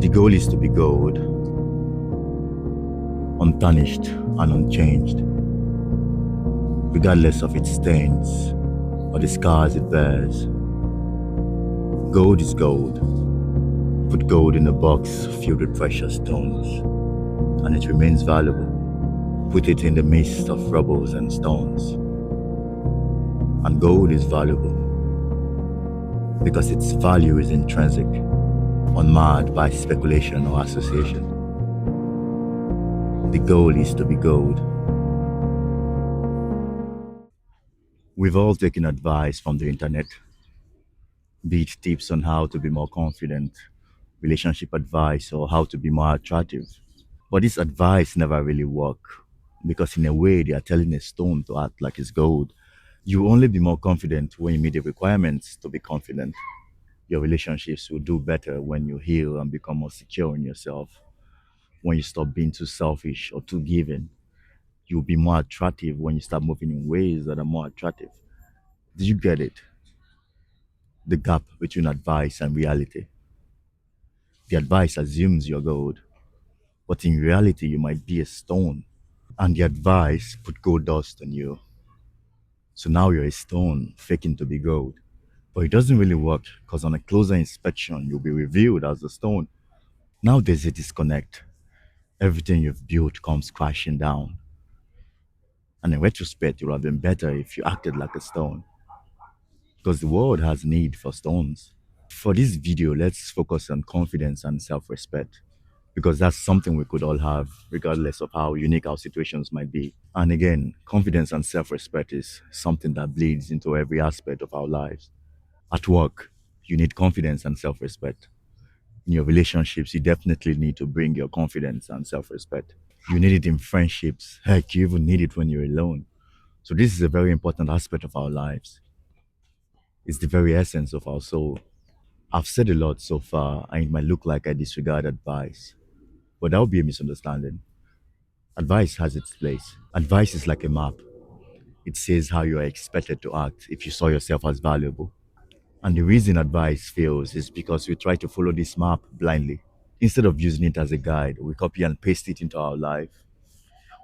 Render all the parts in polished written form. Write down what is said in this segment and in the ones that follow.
The goal is to be gold, untarnished and unchanged, regardless of its stains or the scars it bears. Gold is gold. Put gold in a box filled with precious stones, and it remains valuable. Put it in the midst of rubbles and stones, and gold is valuable because its value is intrinsic, unmarred by speculation or association. The goal is to be gold. We've all taken advice from the internet, be it tips on how to be more confident, relationship advice, or how to be more attractive. But this advice never really work because in a way they are telling a stone to act like it's gold. You will only be more confident when you meet the requirements to be confident. Your relationships will do better when you heal and become more secure in yourself. When you stop being too selfish or too giving, you'll be more attractive when you start moving in ways that are more attractive. Did you get it? The gap between advice and reality. The advice assumes you're gold, but in reality, you might be a stone. And the advice put gold dust on you. So now you're a stone, faking to be gold. But it doesn't really work because on a closer inspection, you'll be revealed as a stone. Now there's a disconnect. Everything you've built comes crashing down. And in retrospect, it would have been better if you acted like a stone. Because the world has need for stones. For this video, let's focus on confidence and self respect. Because that's something we could all have, regardless of how unique our situations might be. And again, confidence and self respect is something that bleeds into every aspect of our lives. At work, you need confidence and self respect. In your relationships, you definitely need to bring your confidence and self respect. You need it in friendships. Heck, you even need it when you're alone. So, this is a very important aspect of our lives. It's the very essence of our soul. I've said a lot so far, and it might look like I disregard advice, but that would be a misunderstanding. Advice has its place. Advice is like a map. It says how you are expected to act if you saw yourself as valuable. And the reason advice fails is because we try to follow this map blindly. Instead of using it as a guide, we copy and paste it into our life.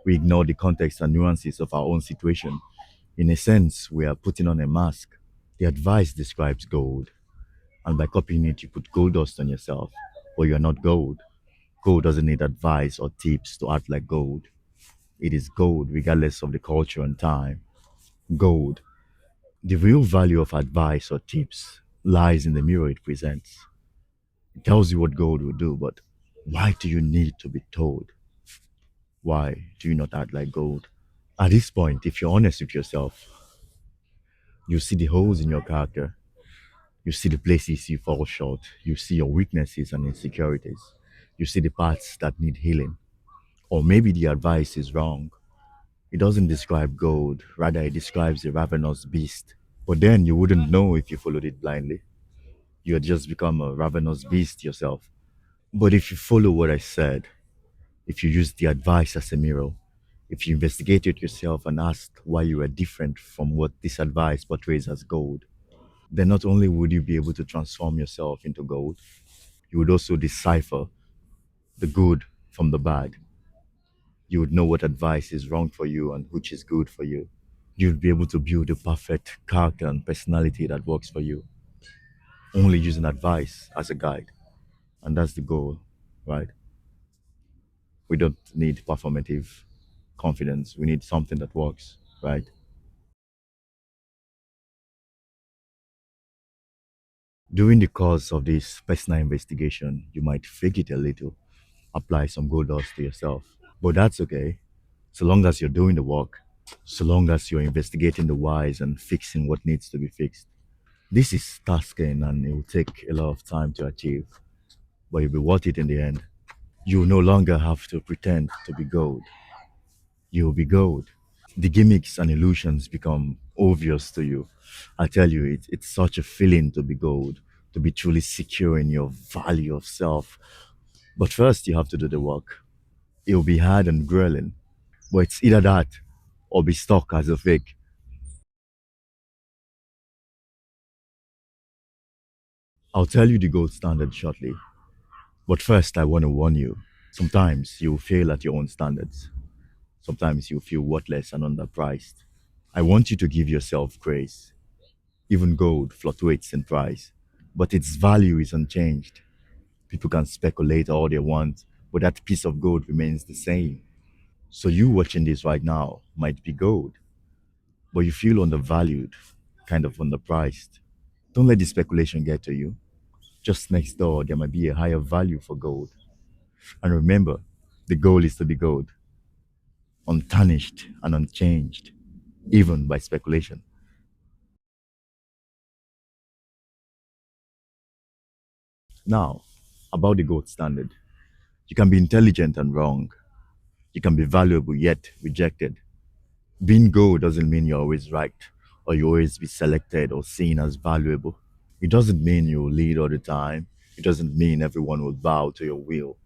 We ignore the context and nuances of our own situation. In a sense, we are putting on a mask. The advice describes gold, and by copying it, you put gold dust on yourself, but you are not gold. Gold doesn't need advice or tips to act like gold. It is gold regardless of the culture and time. Gold. The real value of advice or tips lies in the mirror it presents. It tells you what gold will do, but why do you need to be told? Why do you not act like gold? At this point, if you're honest with yourself, you see the holes in your character. You see the places you fall short. You see your weaknesses and insecurities. You see the parts that need healing. Or maybe the advice is wrong. It doesn't describe gold, rather, it describes a ravenous beast. But then you wouldn't know if you followed it blindly. You had just become a ravenous beast yourself. But if you follow what I said, if you use the advice as a mirror, if you investigated yourself and asked why you were different from what this advice portrays as gold, then not only would you be able to transform yourself into gold, you would also decipher the good from the bad. You would know what advice is wrong for you and which is good for you. You'd be able to build a perfect character and personality that works for you, only using advice as a guide. And that's the goal, right? We don't need performative confidence. We need something that works, right? During the course of this personal investigation, you might fake it a little, apply some gold dust to yourself. But that's okay, so long as you're doing the work, so long as you're investigating the whys and fixing what needs to be fixed. This is tasking and it will take a lot of time to achieve, but you'll be worth it in the end. You will no longer have to pretend to be gold. You will be gold. The gimmicks and illusions become obvious to you. I tell you, it's such a feeling to be gold, to be truly secure in your value of self. But first, you have to do the work. It will be hard and grueling, but it's either that or be stuck as a fake. I'll tell you the gold standard shortly. But first, I want to warn you. Sometimes you fail at your own standards. Sometimes you feel worthless and underpriced. I want you to give yourself grace. Even gold fluctuates in price, but its value is unchanged. People can speculate all they want, but that piece of gold remains the same. So you watching this right now might be gold, but you feel undervalued, kind of underpriced. Don't let the speculation get to you. Just next door, there might be a higher value for gold. And remember, the goal is to be gold, untarnished and unchanged, even by speculation. Now, about the gold standard. You can be intelligent and wrong. You can be valuable yet rejected. Being gold doesn't mean you're always right or you always be selected or seen as valuable. It doesn't mean you'll lead all the time. It doesn't mean everyone will bow to your will.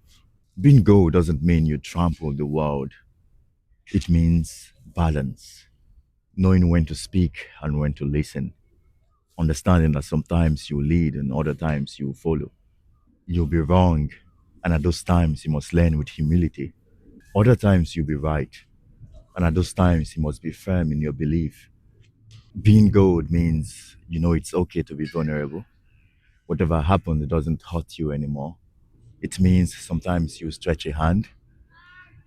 Being gold doesn't mean you trample the world. It means balance, knowing when to speak and when to listen, understanding that sometimes you lead and other times you follow. You'll be wrong, and at those times you must learn with humility. Other times you'll be right, and at those times you must be firm in your belief. Being gold means you know it's okay to be vulnerable. Whatever happens, it doesn't hurt you anymore. It means sometimes you stretch a hand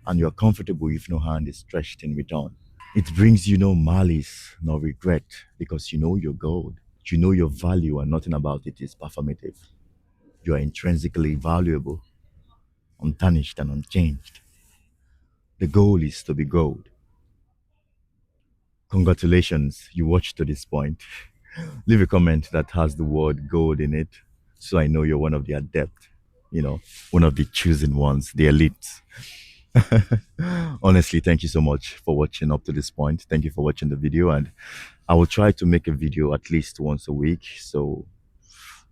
and you're comfortable if no hand is stretched in return. It brings you no malice nor regret because you know your gold. You know your value and nothing about it is performative. You are intrinsically valuable, untarnished and unchanged. The goal is to be gold. Congratulations, you watched to this point. Leave a comment that has the word gold in it so I know you're one of the adept, one of the chosen ones, the elites. Honestly, thank you so much for watching up to this point. Thank you for watching the video, and I will try to make a video at least once a week. So,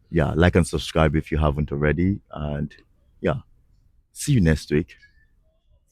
yeah, like and subscribe if you haven't already. And yeah, see you next week.